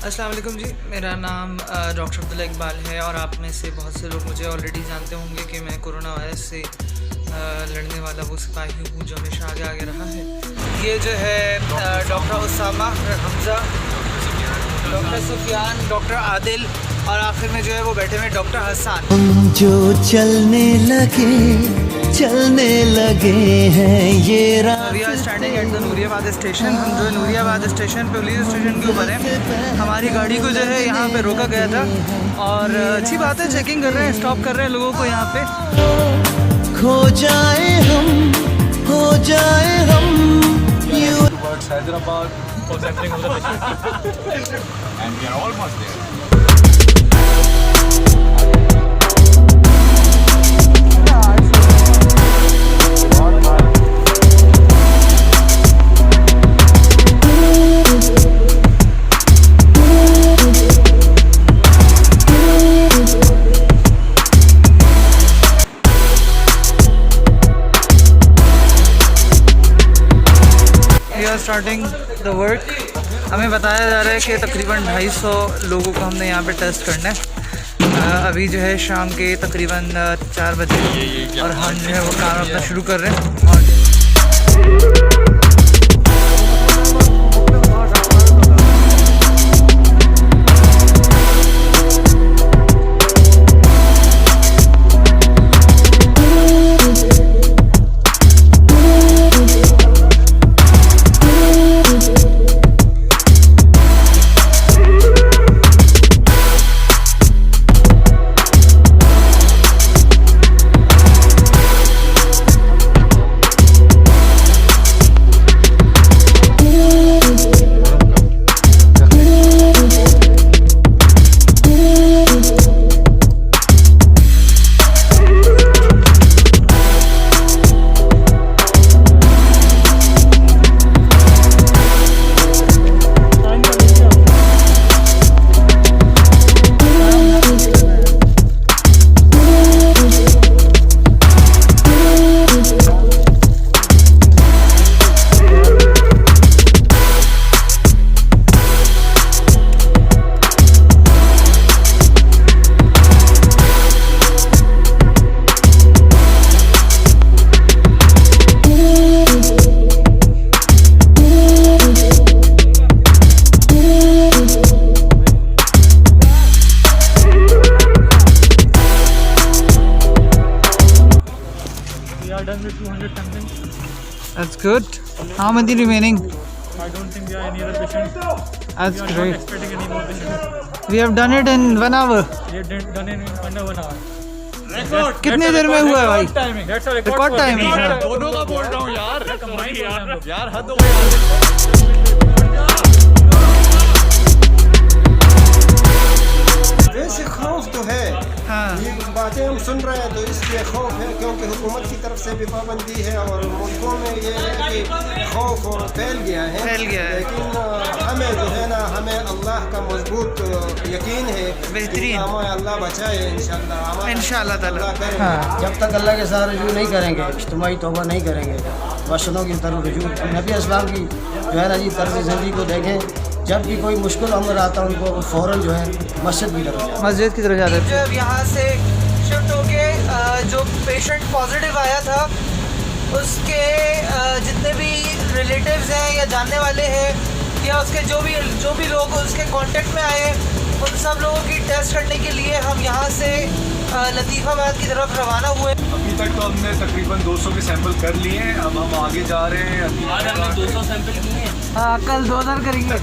अस्सलाम वालेकुम जी, मेरा नाम डॉक्टर अब्दुल्ला इकबाल है और आप में से बहुत से लोग मुझे ऑलरेडी जानते होंगे कि मैं कोरोना वायरस से लड़ने वाला वो सिपाही हूँ जो हमेशा आगे आगे रहा है। ये जो है doctor Usama, Hamza, doctor Sufiyan, doctor Adil और आखिर में जो है वो बैठे हुए डॉक्टर हसन। हम जो चलने लगे हैं ये we are standing at the Nooriabad station. हम जो है नूरियाबाद स्टेशन पुलिस स्टेशन के ऊपर हैं। हमारी गाड़ी को जो है यहाँ पे रोका गया था और अच्छी बात है, चेकिंग कर रहे हैं, स्टॉप कर रहे हैं लोगों को यहाँ पे। खो जाए हम towards Hyderabad for settling of the mission. And we are almost there. Starting the work. हमें बताया जा रहा है कि तकरीबन 250 लोगों को हमने यहाँ पे टेस्ट करना है। अभी जो है शाम के तकरीबन 4 बजे और हम जो है वो काम अपना शुरू कर रहे हैं। और Done with 200 something. that's good. How many remaining? I don't think there are any other patients. That's We are great. not expecting any more patients. We have done it in 1 hour. We have done it in under 1 hour. कितने देर में हुआ है भाई? That's a Record timing है। दोनों का बोल रहा हूँ यार। यार हद हो गई। वैसे खौफ तो है, हाँ। ये बातें हम सुन रहे हैं तो इसलिए खौफ है, क्योंकि हुकूमत की तरफ से भी पाबंदी है और मुल्कों में ये है कि खौफ फैल गया है। लेकिन हमें जो है ना, हमें अल्लाह का मजबूत यकीन है, बेहतरीन। हमें अल्लाह बचाए इंशाअल्लाह ताला। हाँ। जब तक अल्लाह के साथ रजू नहीं करेंगे, इज्तिमाई तौबा नहीं करेंगे, वसनों की तरफ रजू, नबी अस्सलाम की जो है ना जी तर्ज़ ज़िंदगी को देखें। जब भी कोई मुश्किल अमर आता है उनको फ़ौरन जो है मस्जिद की तरफ जाते हैं। जब यहाँ से शिफ्ट होके जो पेशेंट पॉजिटिव आया था उसके जितने भी रिलेटिव्स हैं या जानने वाले हैं या उसके जो भी लोग उसके कांटेक्ट में आए, उन सब लोगों की टेस्ट करने के लिए हम यहाँ से लतीफ़ाबाद की तरफ रवाना हुए। अभी तक तो हमने तकरीबन 200 के सैंपल कर लिए हैं। अब हम आगे जा रहे हैं। आज हमने 200 सैंपल किए हैं। हाँ, कल 2000 करेंगे।